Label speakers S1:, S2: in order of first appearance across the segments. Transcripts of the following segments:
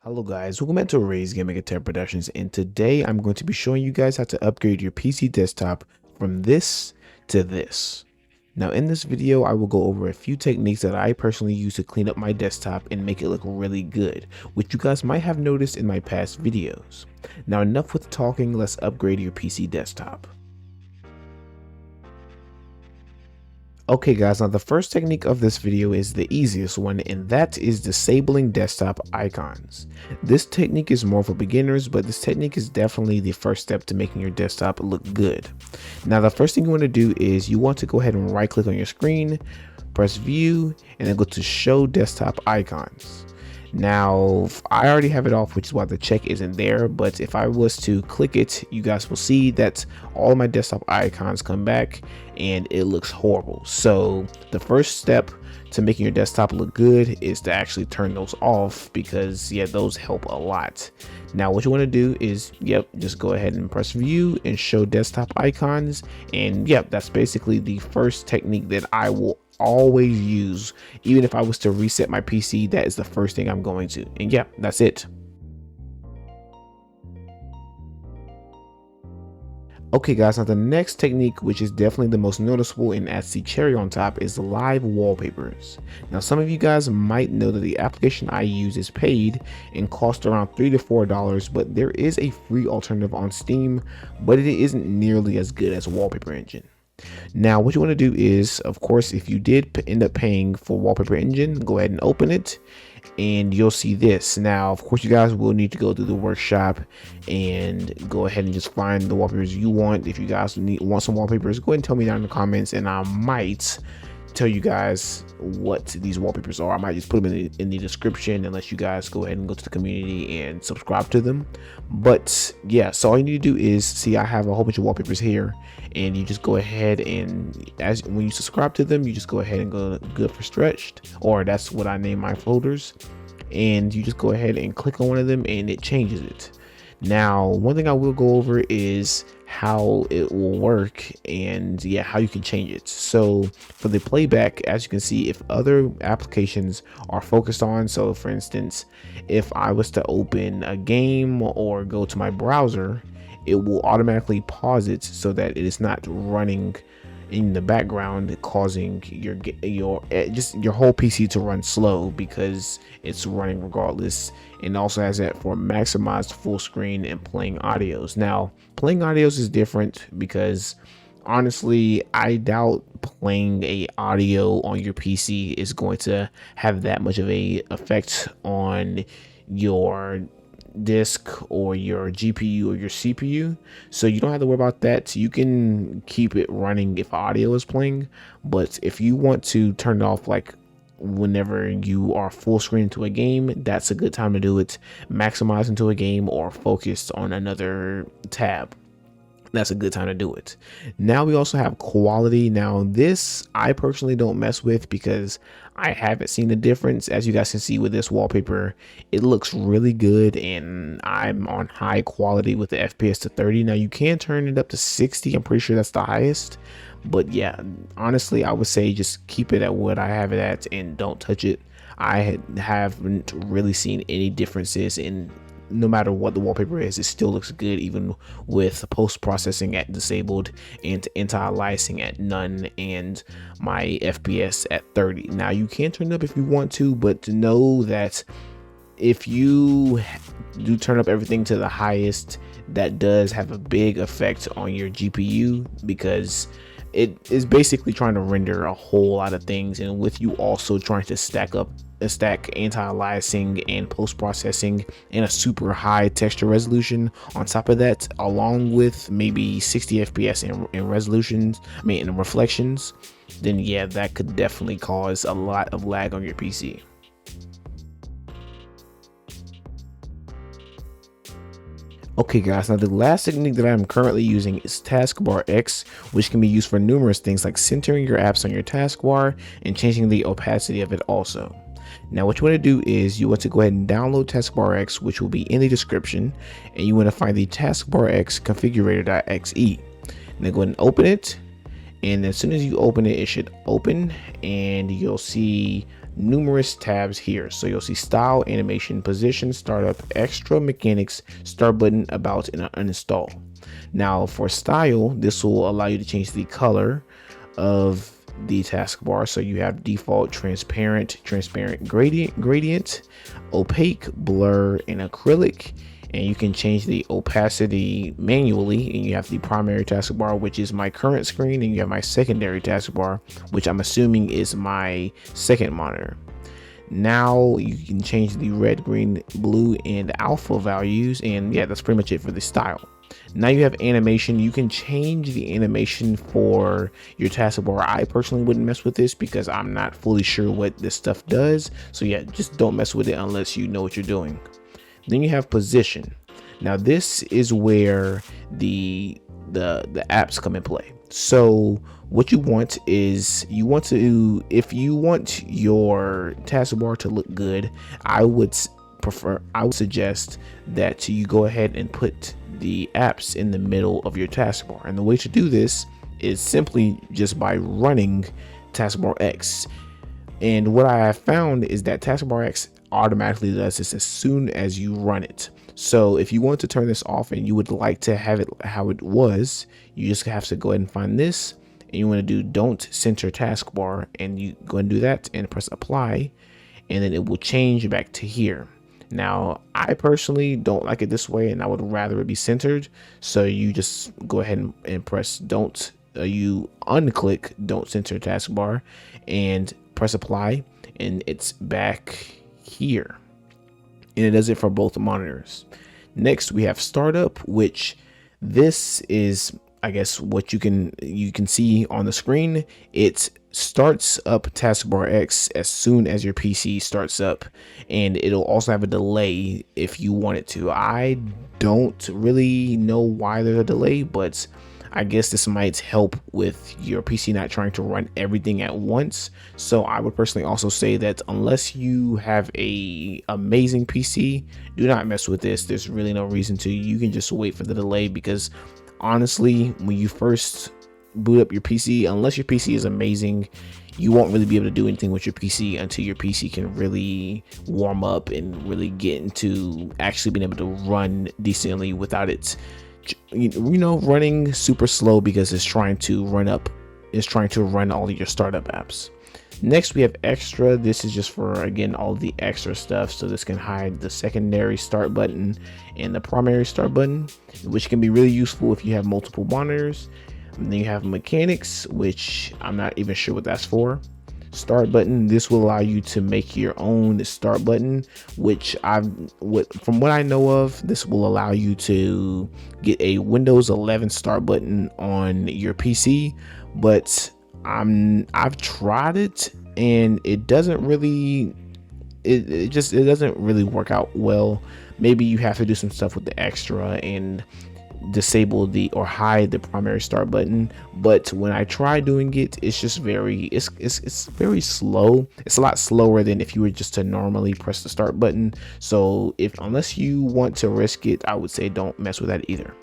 S1: Hello guys, welcome back to Ray's Gaming and Tech Productions, and today I'm going to be showing you guys how to upgrade your PC desktop from this to this. Now in this video I will go over a few techniques that I personally use to clean up my desktop and make it look really good, which you guys might have noticed in my past videos. Now enough with talking, let's upgrade your PC desktop. Okay guys, now the first technique of this video is the easiest one, and that is disabling desktop icons. This technique is more for beginners, but this technique is definitely the first step to making your desktop look good. Now the first thing you want to do is you want to go ahead and right click on your screen, press view, and then go to show desktop icons. Now I already have it off, which is why the check isn't there, but if I was to click it, you guys will see that all my desktop icons come back and it looks horrible. So the first step to making your desktop look good is to actually turn those off, because yeah, those help a lot. Now what you want to do is just go ahead and press view and show desktop icons, and that's basically the first technique that I will always use. Even if I was to reset my PC, that is the first thing I'm going to, and that's it. Okay guys, now the next technique, which is definitely the most noticeable and adds the cherry on top, is live wallpapers. Now some of you guys might know that the application I use is paid and costs around $3 to $4, but there is a free alternative on Steam, but it isn't nearly as good as Wallpaper Engine. Now what you want to do is, of course, if you did end up paying for Wallpaper Engine, go ahead and open it and you'll see this. Now of course you guys will need to go through the workshop and go ahead and just find the wallpapers you want. If you guys want some wallpapers, go ahead and tell me down in the comments and I might tell you guys what these wallpapers are. I might just put them in the description unless you guys go ahead and go to the community and subscribe to them. But yeah, so all you need to do is see I have a whole bunch of wallpapers here, and you just go ahead and when you subscribe to them, you just go ahead and go good for stretched, or that's what I name my folders, and you just go ahead and click on one of them and it changes it. Now one thing I will go over is how it will work and how you can change it. So for the playback, as you can see, if other applications are focused on, so for instance, if I was to open a game or go to my browser, it will automatically pause it so that it is not running in the background, causing your whole PC to run slow because it's running regardless. And also has that for maximized full screen and playing audios. Now playing audios is different because honestly I doubt playing a audio on your PC is going to have that much of a effect on your disk or your GPU or your CPU, so you don't have to worry about that. You can keep it running if audio is playing, but if you want to turn it off, like whenever you are full screen into a game, that's a good time to do it. Maximize into a game or focused on another tab, that's a good time to do it. Now we also have quality. Now this I personally don't mess with because I haven't seen the difference. As you guys can see with this wallpaper, it looks really good and I'm on high quality with the FPS to 30. Now you can turn it up to 60, I'm pretty sure that's the highest, but yeah, honestly I would say just keep it at what I have it at and don't touch it. I haven't really seen any differences in, no matter what the wallpaper is, it still looks good even with post-processing at disabled and anti-aliasing at none and my FPS at 30. Now you can turn it up if you want to, but know that if you do turn up everything to the highest, that does have a big effect on your GPU because it is basically trying to render a whole lot of things, and with you also trying to stack anti-aliasing and post-processing and a super high texture resolution on top of that, along with maybe 60 FPS in resolutions, in reflections, then that could definitely cause a lot of lag on your PC. Okay guys, now the last technique that I'm currently using is TaskbarX, which can be used for numerous things like centering your apps on your taskbar and changing the opacity of it also. Now what you want to do is you want to go ahead and download TaskbarX, which will be in the description, and you want to find the TaskbarX configurator.exe. Now go ahead and open it, and as soon as you open it, it should open and you'll see numerous tabs here. So you'll see style, animation, position, startup, extra, mechanics, start button, about, and uninstall. Now for style, this will allow you to change the color of the taskbar. So you have default, transparent, gradient, opaque, blur, and acrylic. And you can change the opacity manually, and you have the primary taskbar, which is my current screen, and you have my secondary taskbar, which I'm assuming is my second monitor. Now you can change the red, green, blue, and alpha values, and yeah, that's pretty much it for the style. Now you have animation. You can change the animation for your taskbar. I personally wouldn't mess with this because I'm not fully sure what this stuff does, so yeah, just don't mess with it unless you know what you're doing. Then you have position. Now this is where the apps come in play. So what you want is if you want your taskbar to look good, I would suggest that you go ahead and put the apps in the middle of your taskbar. And the way to do this is simply just by running TaskbarX. And what I have found is that TaskbarX automatically does this as soon as you run it. So if you want to turn this off and you would like to have it how it was, you just have to go ahead and find this, and you want to do don't center taskbar, and you go and do that and press apply, and then it will change back to here. Now I personally don't like it this way, and I would rather it be centered. So you just go ahead and press don't, you unclick don't center taskbar and press apply, and it's back here, and it does it for both monitors. Next we have startup, which this is, I guess, what you can see on the screen. It starts up TaskbarX as soon as your PC starts up, and it'll also have a delay if you want it to. I don't really know why there's a delay, but I guess this might help with your PC not trying to run everything at once. So I would personally also say that unless you have a amazing PC, do not mess with this. There's really no reason to. You can just wait for the delay, because honestly, when you first boot up your PC, unless your PC is amazing, you won't really be able to do anything with your PC until your PC can really warm up and really get into actually being able to run decently without it, running super slow, because it's trying to run all of your startup apps. Next we have extra. This is just for, again, all the extra stuff. So this can hide the secondary start button and the primary start button, which can be really useful if you have multiple monitors. And then you have mechanics, which I'm not even sure what that's for. Start button, this will allow you to make your own start button, which from what I know of, this will allow you to get a Windows 11 start button on your PC. But I've tried it, and it doesn't really it doesn't really work out well. Maybe you have to do some stuff with the extra and disable or hide the primary start button. But when I try doing it, it's just it's very slow. It's a lot slower than if you were just to normally press the start button. So unless you want to risk it, I would say don't mess with that either.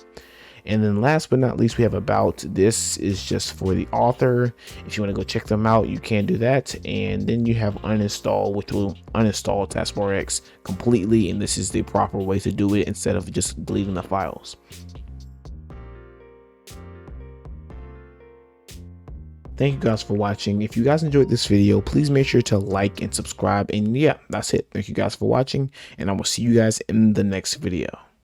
S1: And then last but not least, we have about. This is just for the author. If you want to go check them out, you can do that. And then you have uninstall, which will uninstall TaskbarX completely, and this is the proper way to do it instead of just deleting the files. Thank you guys for watching. If you guys enjoyed this video, please make sure to like and subscribe. And yeah, that's it. Thank you guys for watching, and I will see you guys in the next video.